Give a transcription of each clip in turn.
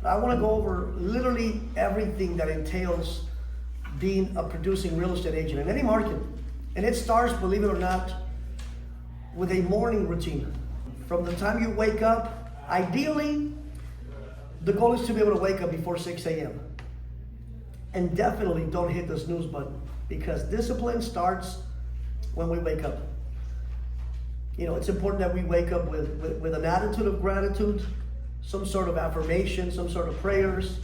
But I want to go over literally everything that entails being a producing real estate agent in any market. And it starts, believe it or not, with a morning routine. From the time you wake up, ideally, the goal is to be able to wake up before 6 a.m. And definitely don't hit the snooze button, because discipline starts when we wake up. You know, it's important that we wake up with an attitude of gratitude, some sort of affirmation, some sort of prayers.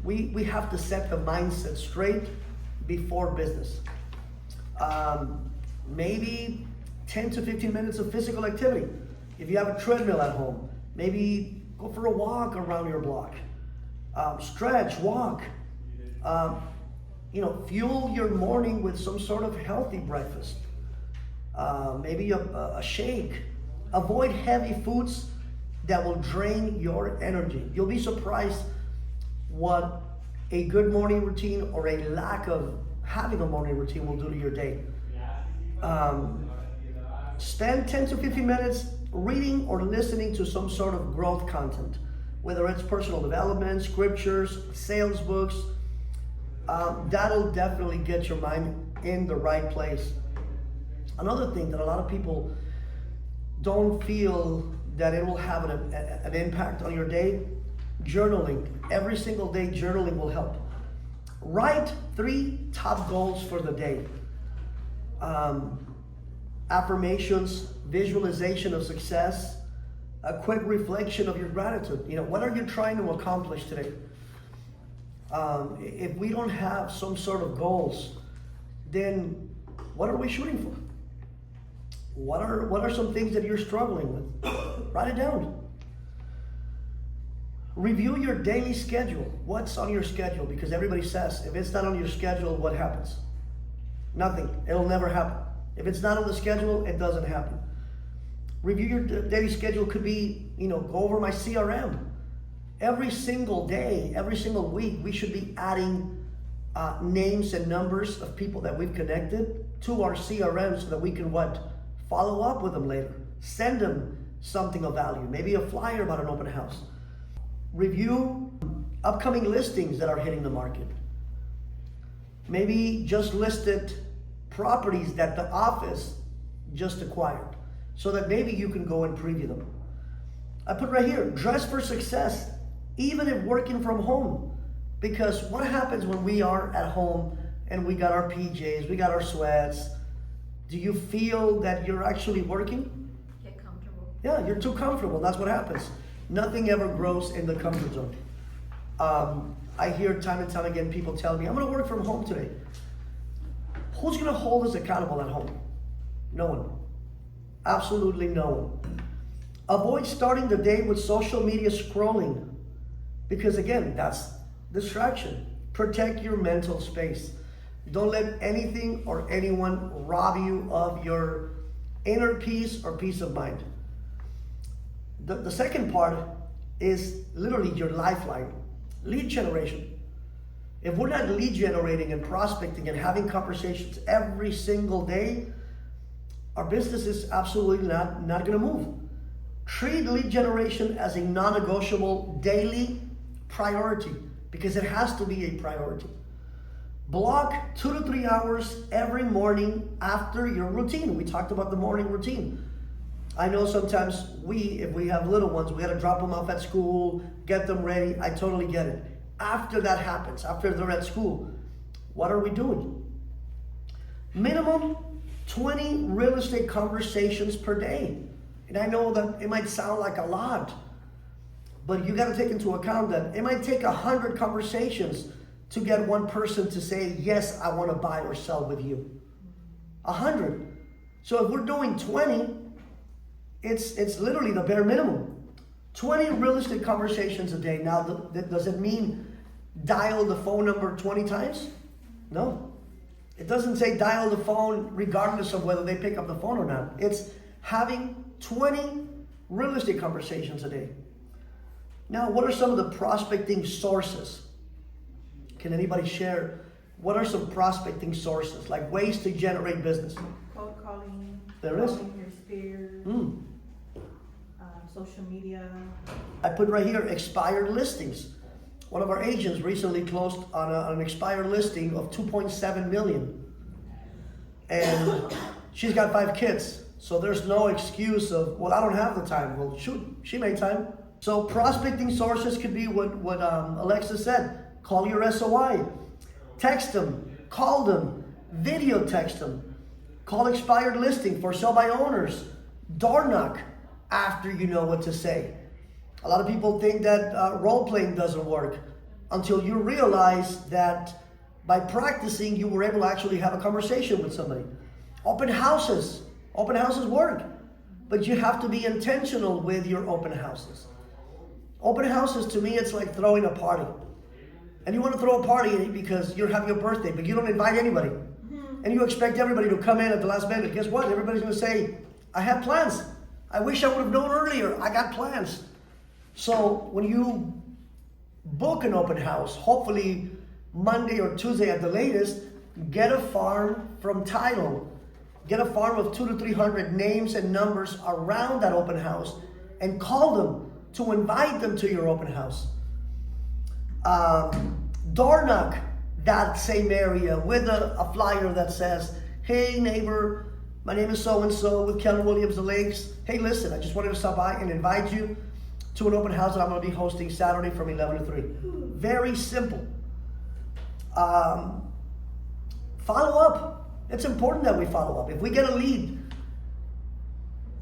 We have to set the mindset straight before business. Maybe 10 to 15 minutes of physical activity. If you have a treadmill at home, maybe go for a walk around your block. Stretch, walk. Fuel your morning with some sort of healthy breakfast. Maybe a shake. Avoid heavy foods that will drain your energy. You'll be surprised what a good morning routine or a lack of having a morning routine will do to your day. Spend 10 to 15 minutes reading or listening to some sort of growth content, whether it's personal development, scriptures, sales books. That'll definitely get your mind in the right place. Another thing that a lot of people don't feel that it will have an impact on your day, journaling. Every single day, journaling will help. Write 3 top goals for the day. Affirmations, visualization of success, a quick reflection of your gratitude. You know, what are you trying to accomplish today? If we don't have some sort of goals, then what are we shooting for? What are some things that you're struggling with? Write it down. Review your daily schedule. What's on your schedule? Because everybody says, if it's not on your schedule, what happens? Nothing. It'll never happen. If it's not on the schedule, it doesn't happen. Review your daily schedule. Could be, go over my CRM. Every single day, every single week, we should be adding names and numbers of people that we've connected to our CRM so that we can follow up with them later. Send them something of value, maybe a flyer about an open house. Review upcoming listings that are hitting the market. Maybe just listed properties that the office just acquired, so that maybe you can go and preview them. I put right here, dress for success, even if working from home. Because what happens when we are at home and we got our PJs, we got our sweats? Do you feel that you're actually working? Get comfortable. Yeah, you're too comfortable. That's what happens. Nothing ever grows in the comfort zone. I hear time and time again people tell me, I'm going to work from home today. Who's going to hold us accountable at home? No one. Absolutely no one. Avoid starting the day with social media scrolling, because again, that's distraction. Protect your mental space. Don't let anything or anyone rob you of your inner peace or peace of mind. The second part is literally your lifeline, lead generation. If we're not lead generating and prospecting and having conversations every single day, our business is absolutely not going to move. Treat lead generation as a non-negotiable daily priority, because it has to be a priority. Block 2 to 3 hours every morning after your routine. We talked about the morning routine. I know sometimes if we have little ones, we got to drop them off at school, get them ready. I totally get it. After that happens, after they're at school, what are we doing? Minimum 20 real estate conversations per day. And I know that it might sound like a lot, but you got to take into account that it might take 100 conversations to get one person to say, yes, I want to buy or sell with you. 100. So if we're doing 20, it's literally the bare minimum. 20 real estate conversations a day. Now, does it mean dial the phone number 20 times? No. It doesn't say dial the phone regardless of whether they pick up the phone or not. It's having 20 real estate conversations a day. Now, what are some of the prospecting sources? Can anybody share? What are some prospecting sources, like ways to generate business? Cold calling. There is. Calling your spheres. Mm. Social media. I put right here expired listings. one of our agents recently closed on an expired listing of 2.7 million. And she's got 5 kids. So there's no excuse of, well, I don't have the time. Well, shoot, she made time. So prospecting sources could be what Alexa said. Call your SOI. Text them. Call them. Video text them. Call expired listing for sale by owners. Door knock after you know what to say. A lot of people think that role playing doesn't work until you realize that by practicing you were able to actually have a conversation with somebody. Open houses work, but you have to be intentional with your open houses. Open houses, to me, it's like throwing a party. And you want to throw a party because you're having a birthday, but you don't invite anybody. And you expect everybody to come in at the last minute. Guess what? Everybody's going to say, I have plans. I wish I would have known earlier. I got plans. So when you book an open house, hopefully Monday or Tuesday at the latest, get a farm from title. Get a farm of 200 to 300 names and numbers around that open house and call them to invite them to your open house. Door knock that same area with a flyer that says, hey neighbor, my name is so-and-so with Keller Williams The Lakes. Hey, listen, I just wanted to stop by and invite you to an open house that I'm going to be hosting Saturday from 11 to 3. Very simple. Follow up. It's important that we follow up. If we get a lead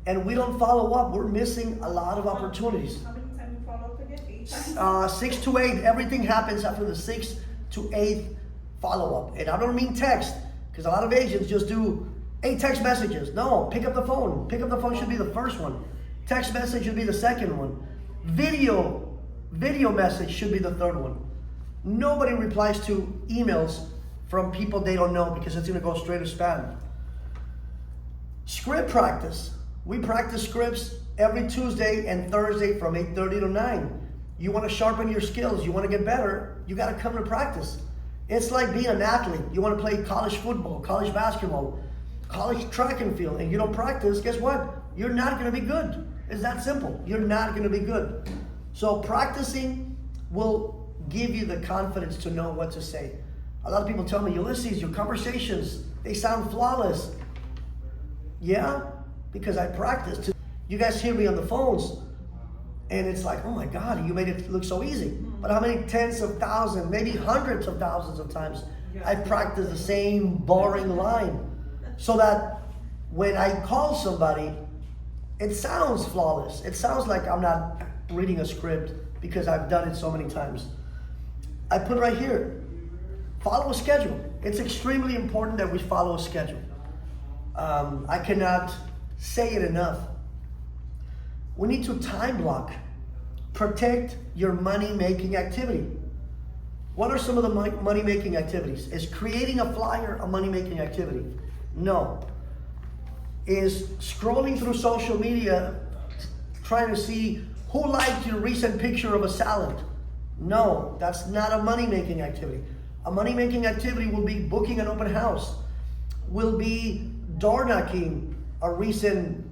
and we don't follow up, we're missing a lot of opportunities. How many times you follow up again? 8 times? 6 to 8. Everything happens after the 6th to 8th follow-up. And I don't mean text, because a lot of agents just do 8 text messages. No, pick up the phone. Pick up the phone should be the first one. Text message should be the second one. Video message should be the third one. Nobody replies to emails from people they don't know because it's going to go straight to spam. Script practice. We practice scripts every Tuesday and Thursday from 8:30 to 9. You want to sharpen your skills. You want to get better. You got to come to practice. It's like being an athlete. You want to play college football, college basketball, college track and field, and you don't practice, guess what? You're not going to be good. It's that simple. You're not going to be good. So practicing will give you the confidence to know what to say. A lot of people tell me, Ulysses, your conversations, they sound flawless. Yeah, because I practiced. You guys hear me on the phones, and it's like, oh my God, you made it look so easy. But how many tens of thousands, maybe hundreds of thousands of times I practiced the same boring line so that when I call somebody, it sounds flawless. It sounds like I'm not reading a script because I've done it so many times. I put right here, follow a schedule. It's extremely important that we follow a schedule. I cannot say it enough. We need to time block. Protect your money-making activity. What are some of the money-making activities? Is creating a flyer a money-making activity? No. Is scrolling through social media trying to see who liked your recent picture of a salad? No, that's not a money-making activity. A money-making activity will be booking an open house, will be door knocking a recent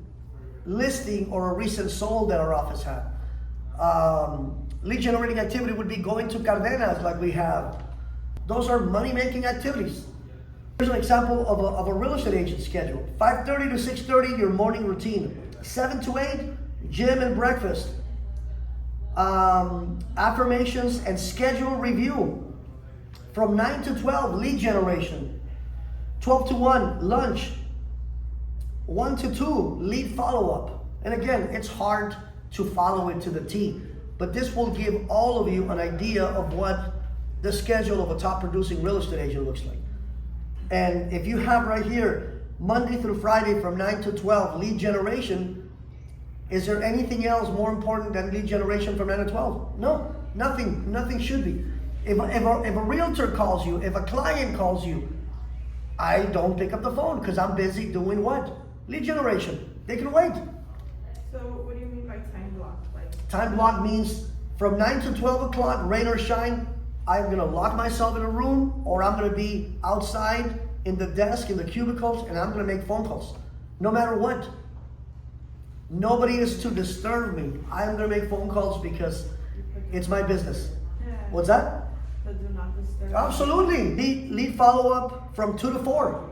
listing or a recent sold that our office had. Lead generating activity would be going to Cardenas like we have. Those are money-making activities. Here's an example of a real estate agent schedule. 5:30 to 6:30, your morning routine. 7 to 8, gym and breakfast. Affirmations and schedule review. From 9 to 12, lead generation. 12 to 1, lunch. 1 to 2, lead follow-up. And again, it's hard to follow it to the T, but this will give all of you an idea of what the schedule of a top producing real estate agent looks like. And if you have right here, Monday through Friday from 9 to 12, lead generation, is there anything else more important than lead generation from 9 to 12? No, nothing should be. If a realtor calls you, if a client calls you, I don't pick up the phone because I'm busy doing what? Lead generation. They can wait. So what do you mean by time block? Time block means from 9 to 12 o'clock, rain or shine, I'm going to lock myself in a room, or I'm going to be outside in the desk, in the cubicles, and I'm going to make phone calls. No matter what. Nobody is to disturb me. I'm going to make phone calls because it's my business. Yeah. What's that? The do not disturb. Absolutely. Lead follow-up from 2 to 4.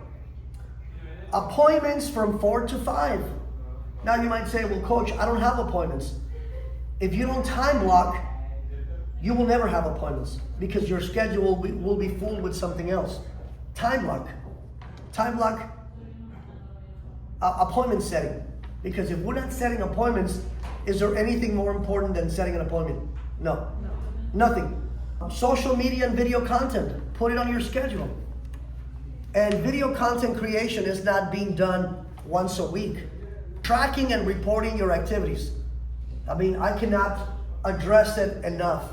Appointments from 4 to 5. Now you might say, well, coach, I don't have appointments. If you don't time block, you will never have appointments because your schedule will be full with something else. Time block. Time block appointment setting. Because if we're not setting appointments, is there anything more important than setting an appointment? No. Nothing. Social media and video content. Put it on your schedule. And video content creation is not being done once a week. Tracking and reporting your activities. I mean, I cannot address it enough.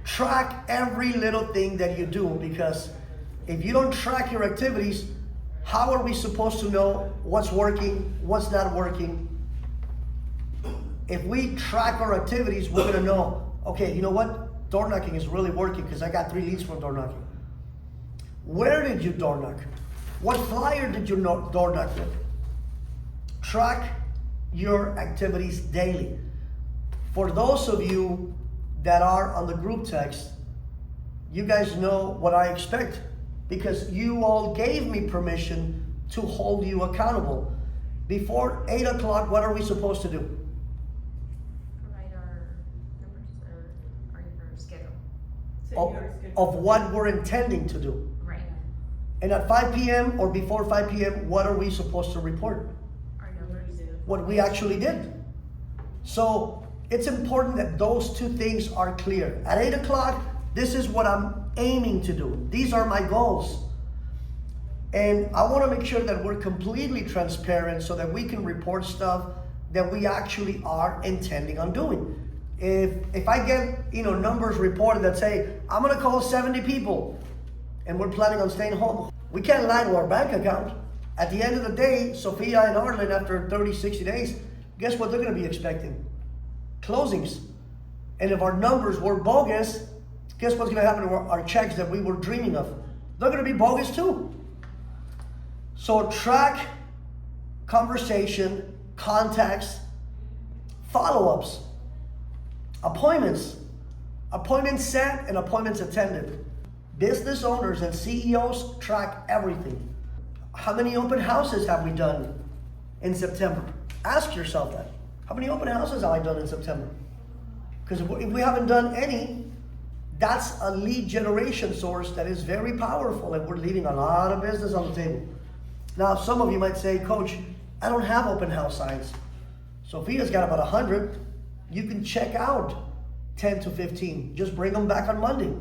Track every little thing that you do, because if you don't track your activities, how are we supposed to know what's working, what's not working? If we track our activities, we're gonna know, okay, you know what? Door knocking is really working because I got 3 leads from door knocking. Where did you door knock? What flyer did you door knock with? Track your activities daily. For those of you that are on the group text, you guys know what I expect because you all gave me permission to hold you accountable. Before 8 o'clock, what are we supposed to do? Provide our numbers or our schedule. Set your schedule. Of what we're intending to do. Right. And at 5 p.m. or before 5 p.m., what are we supposed to report? Our numbers. What we actually did. So it's important that those two things are clear. At 8 o'clock, this is what I'm aiming to do. These are my goals. And I want to make sure that we're completely transparent so that we can report stuff that we actually are intending on doing. If I get numbers reported that say, I'm going to call 70 people and we're planning on staying home, we can't lie to our bank account. At the end of the day, Sophia and Arlen, after 30, 60 days, guess what they're going to be expecting? Closings. And if our numbers were bogus, guess what's going to happen to our checks that we were dreaming of? They're going to be bogus too. So track conversation, contacts, follow-ups, appointments set and appointments attended. Business owners and CEOs track everything. How many open houses have we done in September? Ask yourself that. How many open houses have I done in September? Because if we haven't done any, that's a lead generation source that is very powerful, and we're leaving a lot of business on the table. Now, some of you might say, Coach, I don't have open house signs. Sophia's got about 100. You can check out 10 to 15. Just bring them back on Monday.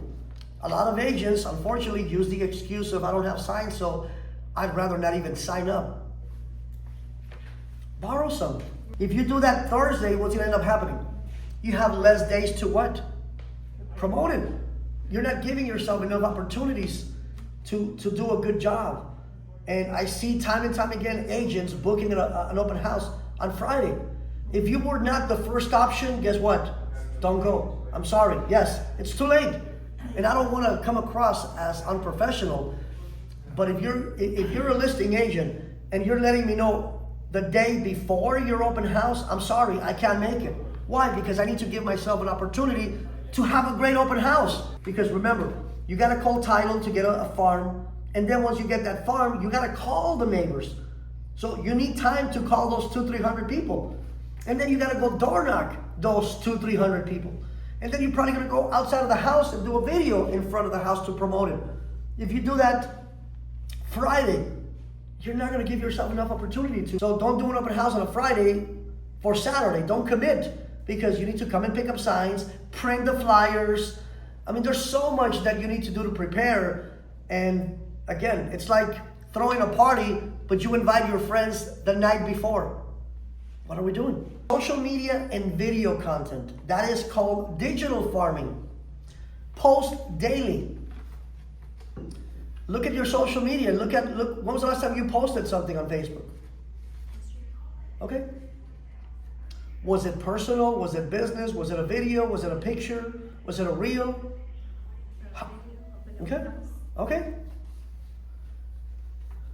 A lot of agents, unfortunately, use the excuse of I don't have signs, so I'd rather not even sign up. Borrow some. If you do that Thursday, what's going to end up happening? You have less days to what? Promote it. You're not giving yourself enough opportunities to do a good job. And I see time and time again agents booking an open house on Friday. If you were not the first option, guess what? Don't go. I'm sorry. Yes, it's too late. And I don't want to come across as unprofessional, but if you're a listing agent and you're letting me know the day before your open house, I'm sorry, I can't make it. Why? Because I need to give myself an opportunity to have a great open house. Because remember, you got to call title to get a farm. And then once you get that farm, you got to call the neighbors. So you need time to call those 200-300 people. And then you got to go door knock those 200-300 people. And then you're probably going to go outside of the house and do a video in front of the house to promote it. If you do that Friday, you're not going to give yourself enough opportunity to. So don't do an open house on a Friday for Saturday. Don't commit, because you need to come and pick up signs, print the flyers. I mean, there's so much that you need to do to prepare. And again, it's like throwing a party, but you invite your friends the night before. What are we doing? Social media and video content. That is called digital farming. Post daily. Look at your social media. Look, when was the last time you posted something on Facebook? Okay. Was it personal? Was it business? Was it a video? Was it a picture? Was it a reel? Okay. Okay.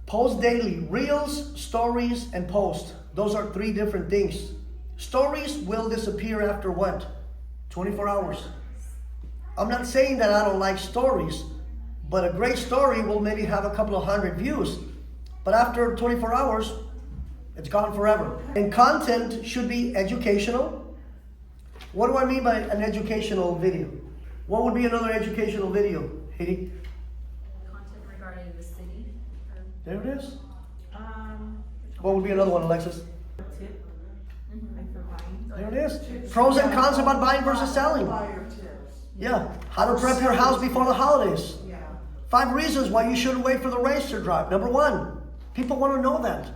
Post daily. Reels, stories, and post. Those are 3 different things. Stories will disappear after what? 24 hours. I'm not saying that I don't like stories, but a great story will maybe have a couple of hundred views. But after 24 hours, it's gone forever. And content should be educational. What do I mean by an educational video? What would be another educational video, Haiti? Content regarding the city or There it is. Um, What would be another one, Alexis? tip, like for buying. There it is. Pros and cons about buying versus selling. Buyer tips. Yeah. How to prep your house before the holidays. Yeah. 5 reasons why you shouldn't wait for the race to drop. Number 1, people want to know that.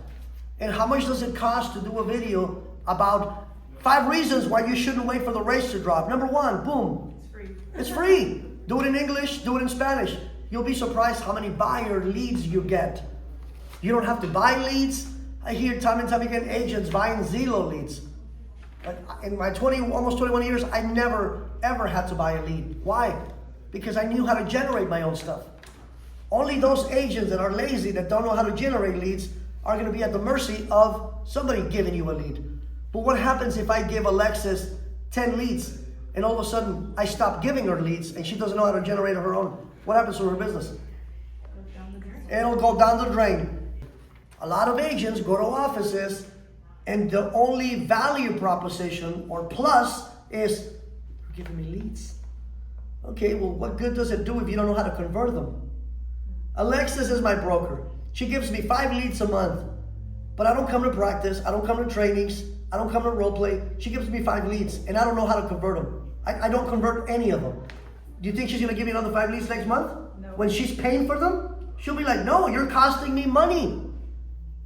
And how much does it cost to do a video about 5 reasons why you shouldn't wait for the race to drop? Number 1, boom. It's free. It's free. Do it in English, do it in Spanish. You'll be surprised how many buyer leads you get. You don't have to buy leads. I hear time and time again agents buying Zillow leads. In my almost 21 years, I never ever had to buy a lead. Why? Because I knew how to generate my own stuff. Only those agents that are lazy, that don't know how to generate leads, are going to be at the mercy of somebody giving you a lead. But what happens if I give Alexis 10 leads and all of a sudden I stop giving her leads and she doesn't know how to generate her own? What happens to her business? Go down the drain. It'll go down the drain. A lot of agents go to offices and the only value proposition or plus is, you're giving me leads. Okay, well, what good does it do if you don't know how to convert them? Alexis is my broker. She gives me 5 leads a month, but I don't come to practice. I don't come to trainings. I don't come to role play. She gives me 5 leads and I don't know how to convert them. I don't convert any of them. Do you think she's going to give me another 5 leads next month? No. When she's paying for them, she'll be like, no, you're costing me money.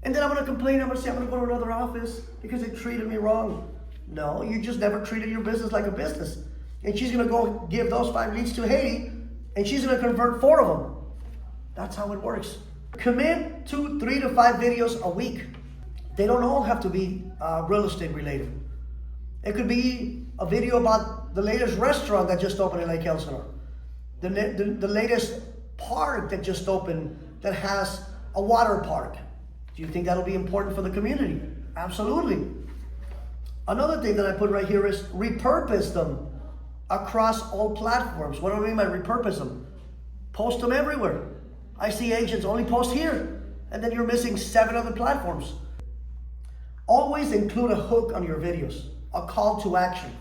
And then I'm going to complain. I'm going to say, I'm going to go to another office because they treated me wrong. No, you just never treated your business like a business. And she's going to go give those 5 leads to Haiti and she's going to convert 4 of them. That's how it works. Commit to 3 to 5 videos a week. They don't all have to be real estate related. It could be a video about the latest restaurant that just opened in Lake Elsinore. The latest park that just opened that has a water park. Do you think that'll be important for the community? Absolutely. Another thing that I put right here is repurpose them across all platforms. What do I mean by repurpose them? Post them everywhere. I see agents only post here, and then you're missing 7 other platforms. Always include a hook on your videos, a call to action.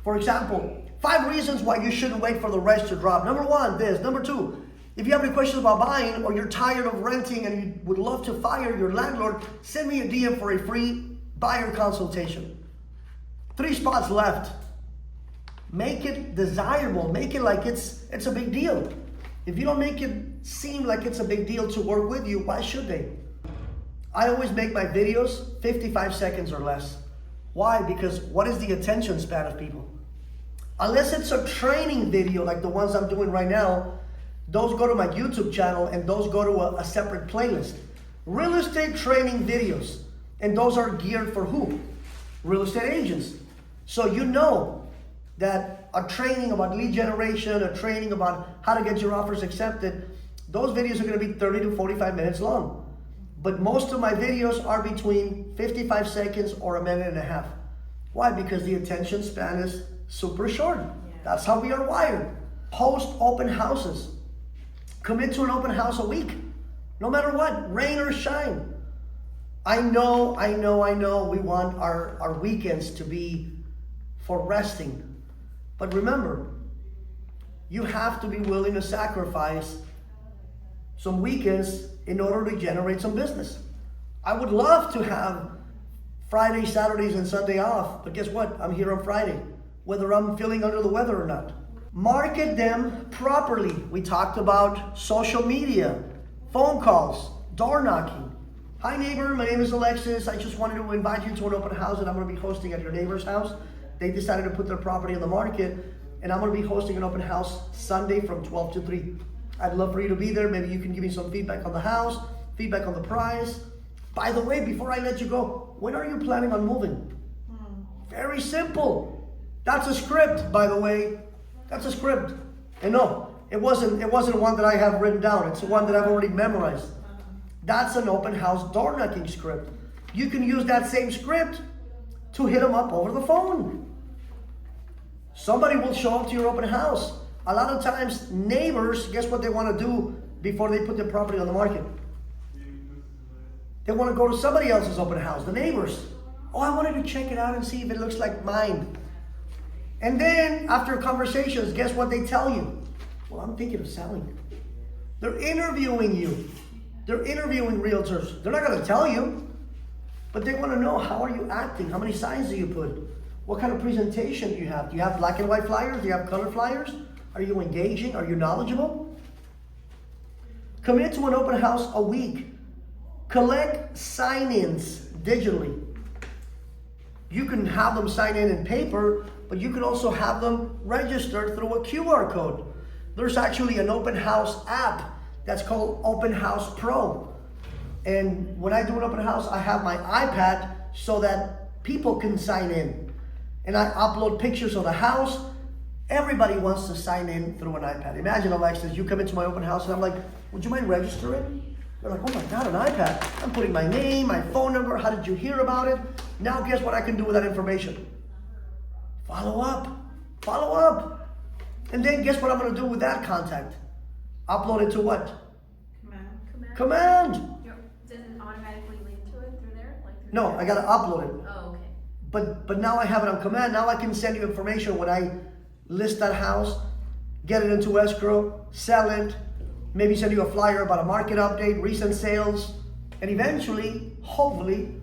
For example, 5 reasons why you shouldn't wait for the rest to drop. Number 1, this. Number 2, if you have any questions about buying or you're tired of renting and you would love to fire your landlord, send me a DM for a free buyer consultation. 3 spots left. Make it desirable. Make it like it's a big deal. If you don't make it seem like it's a big deal to work with you, why should they? I always make my videos 55 seconds or less. Why? Because what is the attention span of people? Unless it's a training video like the ones I'm doing right now, those go to my YouTube channel and those go to a separate playlist. Real estate training videos, and those are geared for who? Real estate agents. So you know that a training about lead generation, a training about how to get your offers accepted, those videos are going to be 30 to 45 minutes long. But most of my videos are between 55 seconds or a minute and a half. Why? Because the attention span is super short. That's how we are wired. Host open houses. Commit to an open house a week. No matter what, rain or shine. I know, we want our weekends to be for resting. But remember, you have to be willing to sacrifice some weekends in order to generate some business. I would love to have Friday, Saturdays, and Sunday off, but guess what? I'm here on Friday, whether I'm feeling under the weather or not. Market them properly. We talked about social media, phone calls, door knocking. Hi neighbor, my name is Alexis. I just wanted to invite you to an open house that I'm going to be hosting at your neighbor's house. They decided to put their property on the market, and I'm going to be hosting an open house Sunday from 12 to 3. I'd love for you to be there. Maybe you can give me some feedback on the house, feedback on the price. By the way, before I let you go, when are you planning on moving? Very simple. That's a script, by the way. That's a script. And no, it wasn't one that I have written down. It's one that I've already memorized. That's an open house door knocking script. You can use that same script to hit them up over the phone. Somebody will show up to your open house. A lot of times, neighbors, guess what they want to do before they put their property on the market? They want to go to somebody else's open house, the neighbors. Oh, I wanted to check it out and see if it looks like mine. And then, after conversations, guess what they tell you? Well, I'm thinking of selling. They're interviewing you. They're interviewing realtors. They're not going to tell you, but they want to know, how are you acting? How many signs do you put? What kind of presentation do you have? Do you have black and white flyers? Do you have color flyers? Are you engaging? Are you knowledgeable? Commit to an open house a week. Collect sign-ins digitally. You can have them sign in paper, but you can also have them registered through a QR code. There's actually an open house app that's called Open House Pro. And when I do an open house, I have my iPad so that people can sign in. And I upload pictures of the house. Everybody wants to sign in through an iPad. Imagine, Alexis, you come into my open house and I'm like, would you mind registering? They're like, oh my God, an iPad. I'm putting my name, my phone number. How did you hear about it? Now guess what I can do with that information? Follow up. Follow up. And then guess what I'm going to do with that contact? Upload it to what? Command. Does it automatically link to it through there? Like through No, there? I got to upload it. Oh, okay. But now I have it on command. Now I can send you information when I list that house, get it into escrow, sell it, maybe send you a flyer about a market update, recent sales, and eventually, hopefully,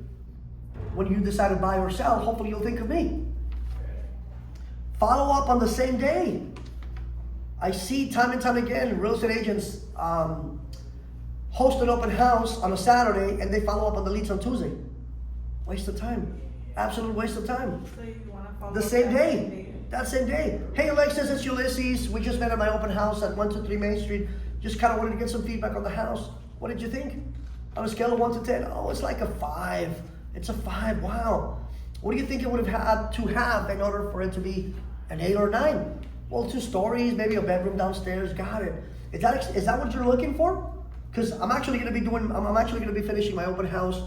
when you decide to buy or sell, hopefully you'll think of me. Follow up on the same day. I see time and time again real estate agents host an open house on a Saturday and they follow up on the leads on Tuesday. Waste of time. Absolute waste of time. So you wanna follow The up same that day. That same day. Hey Alexis, it's Ulysses. We just met at my open house at 123 Main Street. Just kind of wanted to get some feedback on the house. What did you think? On a scale of 1 to 10, oh, it's like a 5. It's a 5, wow. What do you think it would have had to have in order for it to be an 8 or 9? Well, 2 stories, maybe a bedroom downstairs, got it. Is that what you're looking for? Because I'm actually going to be finishing my open house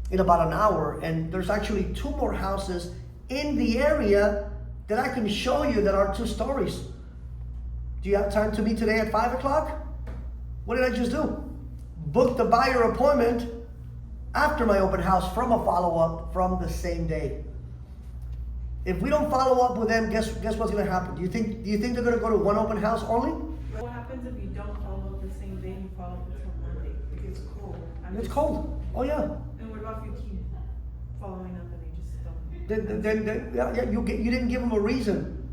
in about an hour, and there's actually 2 more houses in the area that I can show you that are 2 stories. Do you have time to meet today at 5 o'clock? What did I just do? Book the buyer appointment after my open house from a follow-up from the same day. If we don't follow up with them, guess what's going to happen? Do you think they're going to go to one open house only? What happens if you don't follow up the same day, you follow up until Monday? It gets cold. It's cold. Oh yeah. And what about if you keep following up and they just don't? Then you didn't give them a reason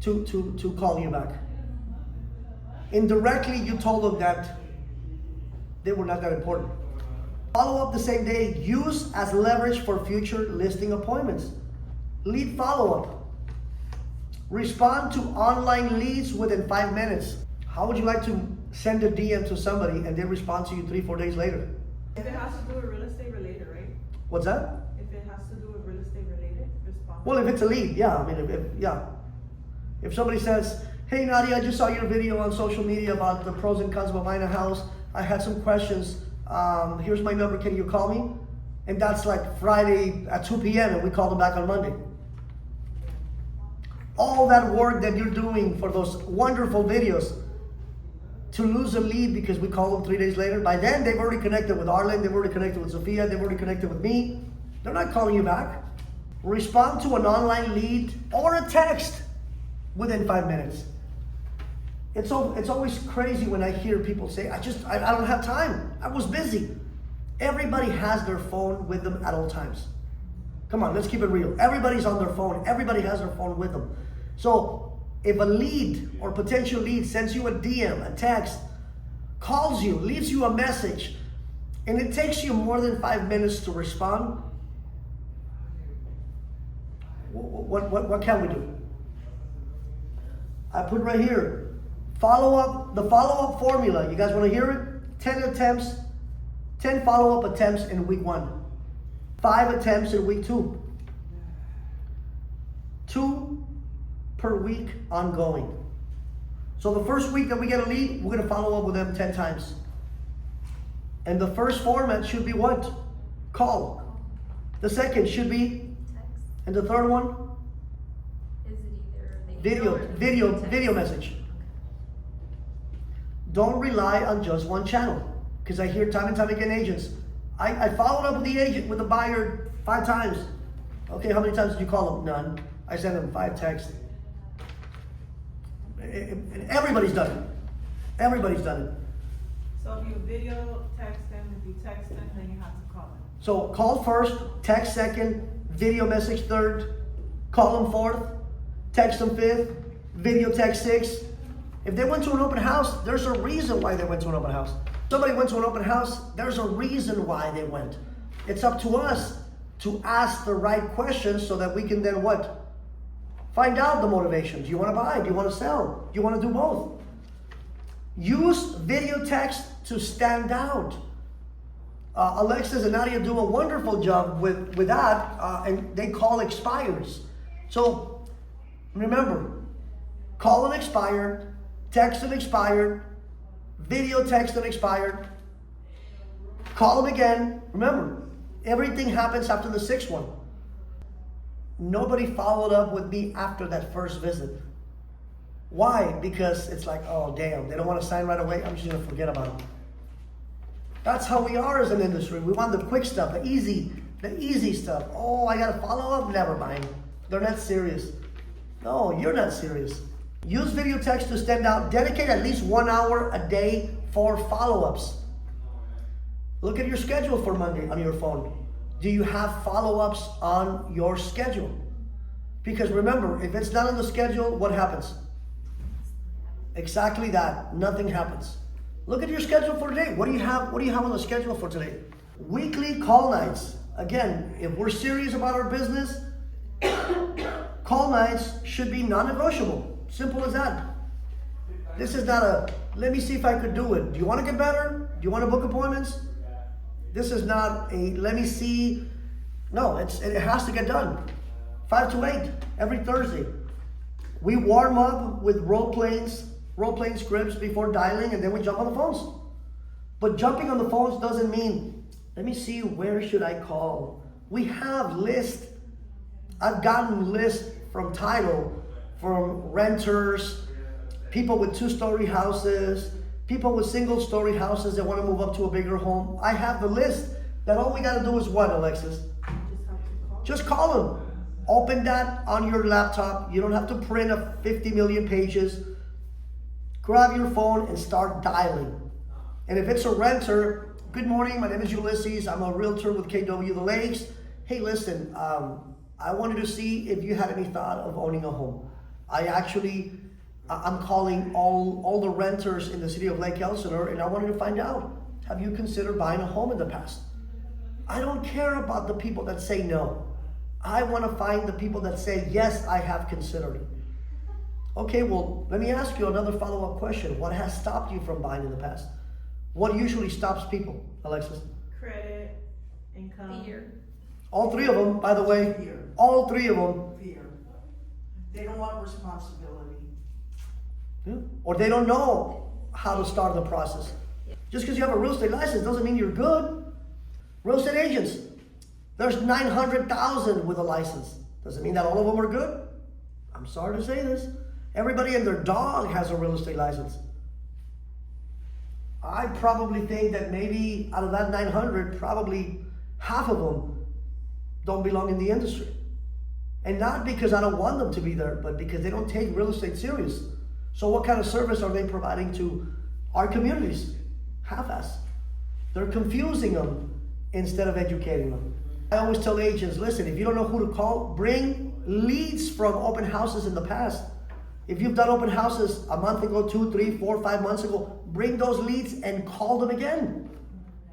to call you back. Indirectly, you told them that they were not that important. Follow up the same day. Use as leverage for future listing appointments. Lead follow-up. Respond to online leads within 5 minutes. How would you like to send a DM to somebody and they respond to you 3-4 days later? If it has to do with real estate related, right? What's that? If it has to do with real estate related, respond. Well, if it's a lead, yeah. I mean, if somebody says, hey Nadia, I just saw your video on social media about the pros and cons of buying a house. I had some questions. Here's my number, can you call me? And that's like Friday at 2 p.m. and we call them back on Monday. All that work that you're doing for those wonderful videos to lose a lead because we call them 3 days later, by then they've already connected with Arlen, they've already connected with Sophia, they've already connected with me. They're not calling you back. Respond to an online lead or a text within 5 minutes. It's always crazy when I hear people say, I don't have time. I was busy. Everybody has their phone with them at all times. Come on, let's keep it real. Everybody's on their phone. Everybody has their phone with them. So if a lead or potential lead sends you a DM, a text, calls you, leaves you a message, and it takes you more than 5 minutes to respond, what can we do? I put right here, the follow-up formula. You guys want to hear it? 10 follow-up attempts in week 1. 5 attempts in week 2. 2 per week ongoing. So the first week that we get a lead, we're going to follow up with them 10 times. And the first format should be what? Call. The second should be, Text. and the third one? Is it either they Video message. Don't rely on just one channel. Because I hear time and time again agents. I followed up with the agent, with the buyer 5 times. Okay, how many times did you call them? None. I sent them 5 texts. And everybody's done it. Everybody's done it. So if you video text them, if you text them, then you have to call them. So call first, text second, video message third, call them fourth, text them fifth, video text sixth. If they went to an open house, there's a reason why they went to an open house. Somebody went to an open house, there's a reason why they went. It's up to us to ask the right questions so that we can then what? Find out the motivation. Do you want to buy? Do you want to sell? Do you want to do both? Use video text to stand out. Alexis and Nadia do a wonderful job with that, and they call expires. So remember, call an expired, text an expired, video text an expired, call them again. Remember, everything happens after the 6th one. Nobody followed up with me after that first visit. Why? Because it's like, oh damn, they don't want to sign right away. I'm just gonna forget about it. That's how we are as an industry. We want the quick stuff, the easy stuff. Oh, I gotta follow up. Never mind. They're not serious. No, you're not serious. Use video text to stand out. Dedicate at least 1 hour a day for follow-ups. Look at your schedule for Monday on your phone. Do you have follow-ups on your schedule? Because remember, if it's not on the schedule, what happens? Exactly that. Nothing happens. Look at your schedule for today. What do you have on the schedule for today? Weekly call nights. Again, if we're serious about our business, call nights should be non-negotiable. Simple as that. This is not a, let me see if I could do it. Do you want to get better? Do you want to book appointments? This is not a, let me see. No, it has to get done. 5 to 8, every Thursday. We warm up with role-playing scripts before dialing, and then we jump on the phones. But jumping on the phones doesn't mean, let me see, where should I call? We have lists. I've gotten lists from title, from renters, people with 2-story houses, people with single-story houses that want to move up to a bigger home. I have the list that all we got to do is what, Alexis? Just call them. Open that on your laptop. You don't have to print 50 million pages. Grab your phone and start dialing. And if it's a renter, good morning, my name is Ulysses. I'm a realtor with KW The Lakes. Hey, listen, I wanted to see if you had any thought of owning a home. I'm calling all the renters in the city of Lake Elsinore, and I wanted to find out, have you considered buying a home in the past? I don't care about the people that say no. I want to find the people that say, yes, I have considered it. Okay, well, let me ask you another follow-up question. What has stopped you from buying in the past? What usually stops people, Alexis? Credit, income. Fear. All 3 of them, by the way. Fear. All 3 of them. Fear. They don't want responsibility. Yeah. Or they don't know how to start the process. Just because you have a real estate license doesn't mean you're good. Real estate agents, there's 900,000 with a license. Does it mean that all of them are good? I'm sorry to say this. Everybody and their dog has a real estate license. I probably think that maybe out of that 900, probably half of them don't belong in the industry. And not because I don't want them to be there, but because they don't take real estate serious. So what kind of service are they providing to our communities? Half-ass. They're confusing them instead of educating them. I always tell agents, listen, if you don't know who to call, bring leads from open houses in the past. If you've done open houses a month ago, 2, 3, 4, 5 months ago, bring those leads and call them again.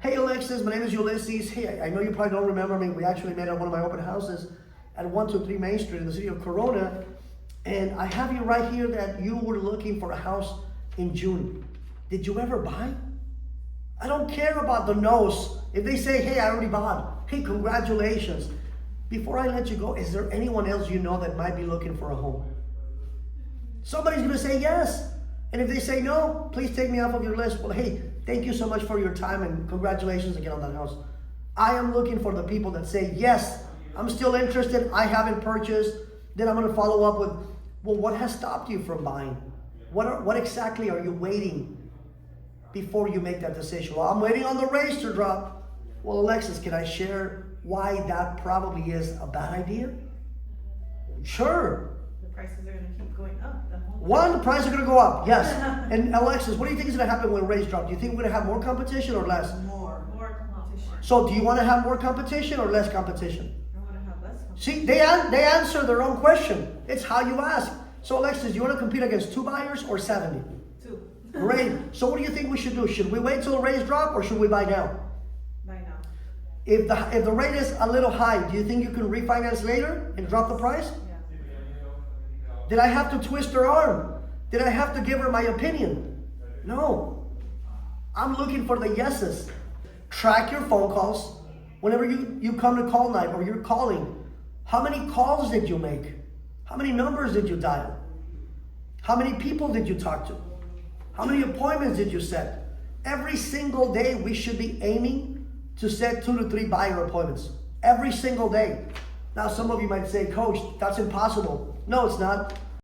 Hey Alexis, my name is Ulysses. Hey, I know you probably don't remember me. We actually met at one of my open houses at 123 Main Street in the city of Corona. And I have you right here that you were looking for a house in June. Did you ever buy? I don't care about the no's. If they say, hey, I already bought. Hey, congratulations. Before I let you go, is there anyone else you know that might be looking for a home? Somebody's gonna say yes. And if they say no, please take me off of your list. Well, hey, thank you so much for your time and congratulations again on that house. I am looking for the people that say, yes, I'm still interested, I haven't purchased. Then I'm gonna follow up with, Well, what has stopped you from buying? What exactly are you waiting before you make that decision? Well, I'm waiting on the rates to drop. Well, Alexis, can I share why that probably is a bad idea? Sure. The prices are gonna keep going up the whole. One, the prices are going to go up, yes. And Alexis, what do you think is going to happen when rates drop? Do you think we're going to have more competition or less? More. More competition. So do you want to have more competition or less competition? I wanna have less competition. See, they answer their own question. It's how you ask. So Alexis, do you want to compete against 2 buyers or 70? Two. Great. So what do you think we should do? Should we wait till the rates drop or should we buy now? By now. If the rate is a little high, do you think you can refinance later and drop the price? Yeah. Did I have to twist her arm? Did I have to give her my opinion? No. I'm looking for the yeses. Track your phone calls. Whenever you come to call night or you're calling, how many calls did you make? How many numbers did you dial? How many people did you talk to? How many appointments did you set? Every single day we should be aiming to set 2 to 3 buyer appointments. Every single day. Now some of you might say, Coach, that's impossible. No, it's not.